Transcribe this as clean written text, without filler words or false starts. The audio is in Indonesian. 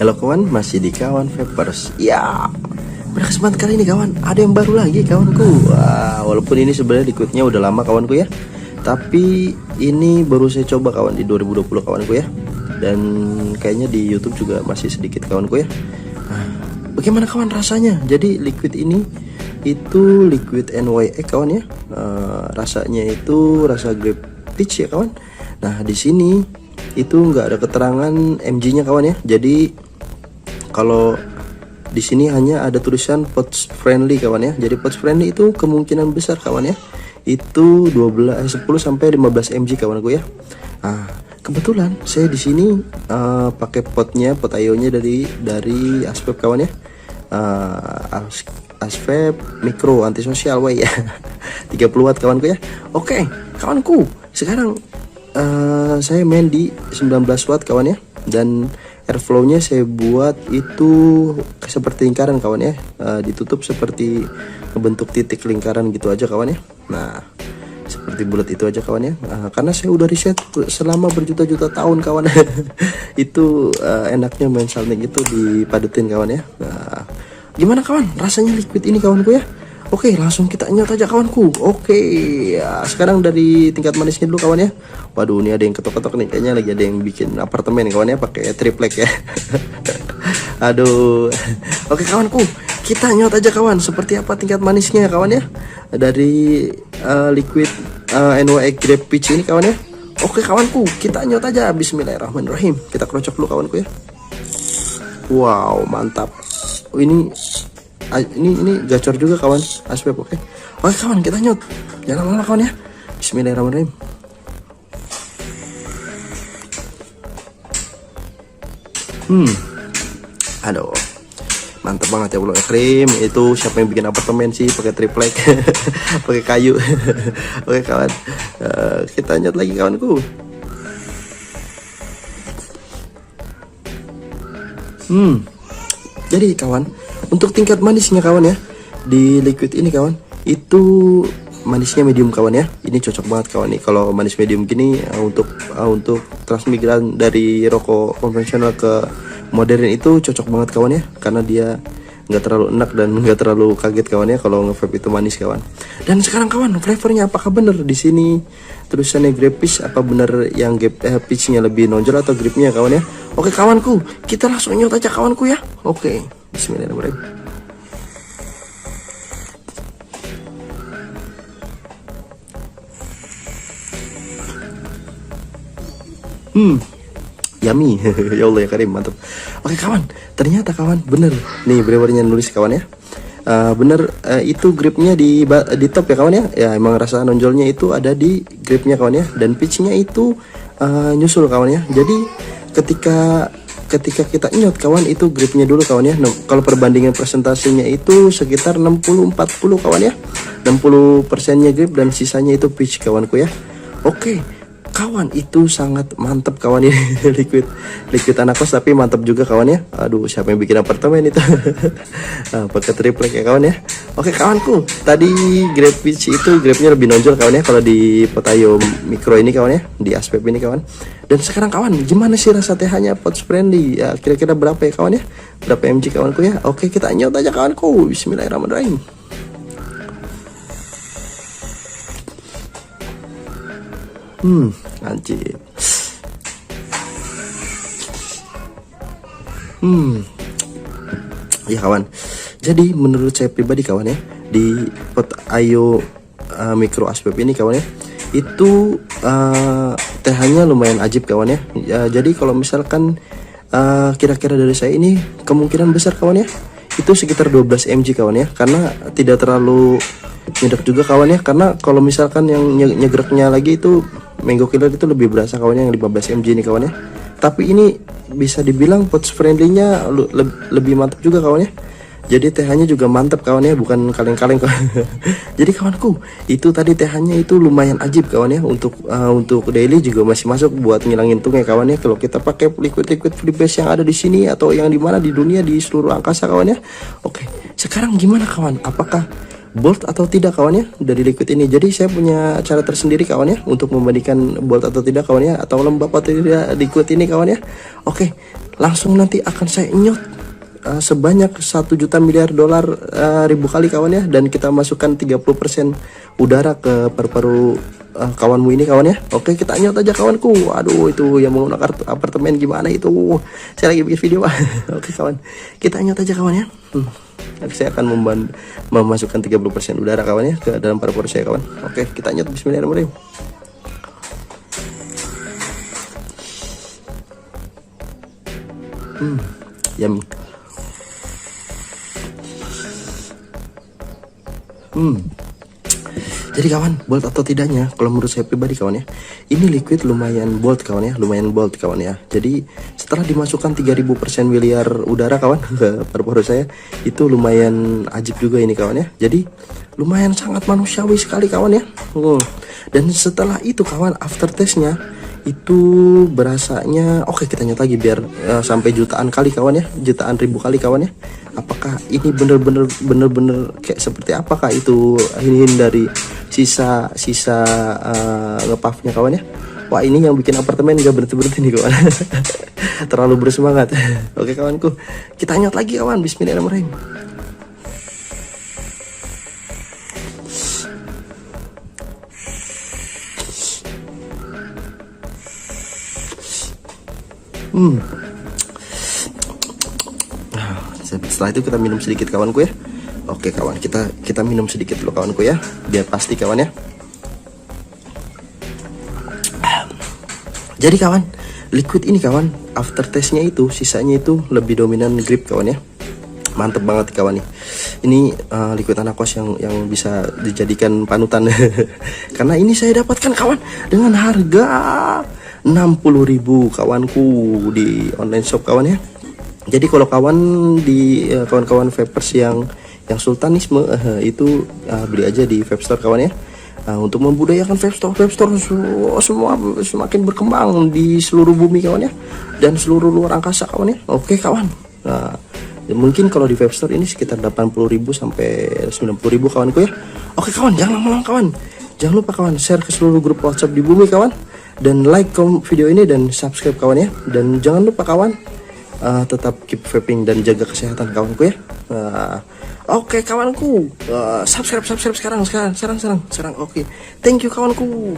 Halo kawan, masih di kawan Vapers. Ya, pada kesempatan kali ini kawan, ada yang baru lagi kawanku. Wah, walaupun ini sebenarnya liquidnya udah lama kawanku ya, tapi ini baru saya coba kawan di 2020 kawanku ya. Dan kayaknya di YouTube juga masih sedikit kawanku ya. Nah, bagaimana kawan rasanya? Jadi liquid ini itu liquid NYX kawan ya. Rasanya itu rasa grape peach ya kawan. Nah di sini itu nggak ada keterangan mg-nya kawan ya. Jadi kalau di sini hanya ada tulisan pouch friendly kawan ya. Jadi pouch friendly itu kemungkinan besar kawan ya. Itu 10 sampai 15 mg kawanku ya. Nah, kebetulan saya di sini pakai pot ayonya dari Asvape kawan ya. Asvape Micro antisosial way ya. 30 watt kawanku ya. Oke, kawanku, sekarang saya main di 19 watt kawan ya. Dan airflow-nya saya buat itu seperti lingkaran kawan ya, ditutup seperti membentuk titik lingkaran gitu aja kawan ya. Nah seperti bulat itu aja kawan ya, karena saya udah riset selama berjuta-juta tahun kawan. Itu enaknya main salting itu dipadetin kawan ya. Nah, gimana kawan rasanya liquid ini kawanku ya? Oke, langsung kita nyot aja kawanku. Oke, ya, sekarang dari tingkat manisnya dulu kawan ya. Waduh, ini ada yang ketok-ketok nih, kayaknya lagi ada yang bikin apartemen kawan ya, pakai triplek ya. Aduh. Oke kawanku, kita nyot aja kawan. Seperti apa tingkat manisnya kawan ya? Dari liquid NYX grape peach ini kawan ya. Oke kawanku, kita nyot aja. Bismillahirrahmanirrahim. Kita kerocok dulu kawanku ya. Wow, mantap. Ini gacor juga kawan Asvape. Oke kawan, kita nyot, jangan lama-lama kawan ya. Bismillahirrahmanirrahim. Aduh, mantap banget ya Allah krim. Itu siapa yang bikin apartemen sih pakai triplek? Pakai kayu. Oke kawan, kita nyot lagi kawanku. Jadi kawan, untuk tingkat manisnya kawan ya, di liquid ini kawan, itu manisnya medium kawan ya. Ini cocok banget kawan nih kalau manis medium gini, untuk transmigran dari rokok konvensional ke modern itu cocok banget kawan ya, karena dia nggak terlalu enak dan nggak terlalu kaget kawan ya kalau nge-vape itu manis kawan. Dan sekarang kawan, flavornya apakah bener di sini tulisannya grape peach? Apa bener yang peachnya lebih nonjol atau gripnya kawan ya? Oke kawanku, kita langsung nyot aja kawanku ya. Oke, bismillahirrahmanirrahim. Yummy. Ya Allah ya karim, mantap. Oke kawan, ternyata kawan bener nih brewernya nulis kawan ya. Bener, itu gripnya di top ya kawan ya. Ya emang rasa nonjolnya itu ada di gripnya kawan ya. Dan pitchnya itu nyusul kawan ya. Jadi ketika kita nyot kawan, itu gripnya dulu kawan ya. Kalau perbandingan presentasinya itu sekitar 60-40 kawan ya. 60%-nya grip dan sisanya itu pitch kawanku ya. Oke kawan, itu sangat mantap kawan ini. liquid anak kos tapi mantap juga kawan ya. Aduh, siapa yang bikin apartemen itu? Pakai triplek ya kawan ya. Oke kawanku, tadi grape peach itu gripnya lebih nonjol kawan ya kalau di Potayo Micro ini kawan ya, di Asvape ini kawan. Dan sekarang kawan, gimana sih rasa TH-nya pouch friendly? Ya kira-kira berapa ya kawan ya? Berapa mg kawanku ya? Oke, kita nyot aja kawanku. Bismillahirrahmanirrahim. Anjir. Ya kawan, jadi menurut saya pribadi kawan ya, di Potayo Micro Asvape ini kawan ya, itu TH-nya lumayan ajib kawan ya. Jadi kalau misalkan kira-kira dari saya ini kemungkinan besar kawan ya, itu sekitar 12 mg kawan ya, karena tidak terlalu nyedek juga kawan ya. Karena kalau misalkan yang nyegreknya lagi itu Mango Killer itu lebih berasa kawan yang 15 mg ini kawan ya. Tapi ini bisa dibilang pouch friendly-nya lebih mantap juga kawan ya. Jadi TH-nya juga mantap kawan ya, bukan kaleng-kaleng kawan. Jadi kawanku, itu tadi TH-nya itu lumayan ajib kawan ya. Untuk daily juga masih masuk buat ngilangin tungnya kawan ya. Kalau kita pakai liquid freebase yang ada di sini atau yang di mana di dunia, di seluruh angkasa kawan ya. Oke, sekarang gimana kawan? Apakah bolt atau tidak kawan ya dari liquid ini? Jadi saya punya cara tersendiri kawan ya untuk membandingkan bolt atau tidak kawan ya, atau lembab atau tidak liquid ini kawan ya. Oke, langsung nanti akan saya nyot sebanyak 1 juta miliar dolar ribu kali kawan ya, dan kita masukkan 30% udara ke paru-paru kawanmu ini kawan ya. Oke, kita nyot aja kawanku. Aduh, itu yang menggunakan apartemen gimana itu, saya lagi bikin video. Oke kawan, kita nyot aja kawan ya. Nanti saya akan memasukkan 30% udara kawan ya ke dalam paru-paru saya kawan. Oke, kita nyot. Bismillahirrahmanirrahim. Yummy. Jadi kawan, bold atau tidaknya, kalau menurut saya pribadi kawan ya, ini liquid lumayan bold kawan ya, lumayan bold kawan ya. Jadi setelah dimasukkan 3000% miliar udara kawan ke paru-paru saya, itu lumayan ajib juga ini kawan ya. Jadi lumayan sangat manusiawi sekali kawan ya. Dan setelah itu kawan, after testnya itu berasanya oke, kita nyet lagi biar sampai jutaan kali kawan ya, jutaan ribu kali kawan ya. Apakah ini bener-bener kayak seperti apakah itu hin dari sisa ngepuffnya kawan ya. Wah, ini yang bikin apartemen gak berhenti nih kawan. Terlalu bersemangat. Oke kawanku, kita nyot lagi kawan. Bismillahirrahmanirrahim. Setelah itu kita minum sedikit kawanku ya. Oke kawan, kita minum sedikit dulu kawanku ya, biar pasti kawan ya. Jadi kawan, liquid ini kawan, after testnya itu sisanya itu lebih dominan grip kawan ya. Mantep banget kawan nih. Ini liquid anak kos yang bisa dijadikan panutan. Karena ini saya dapatkan kawan dengan harga 60.000 kawanku di online shop kawan ya. Jadi kalau kawan di kawan-kawan vapers yang sultanisme itu beli aja di vape store kawan ya. Untuk membudayakan vape store semua semakin berkembang di seluruh bumi kawan ya, dan seluruh luar angkasa kawan ya. Oke kawan. Mungkin kalau di vape store ini sekitar 80.000 sampai 90.000 kawanku ya. Oke kawan, jangan lama-lama kawan. Jangan lupa kawan share ke seluruh grup WhatsApp di bumi kawan, dan like video ini dan subscribe kawan ya. Dan jangan lupa kawan tetap keep vaping dan jaga kesehatan kawanku ya. Oke kawanku, subscribe sekarang. Oke, thank you kawanku.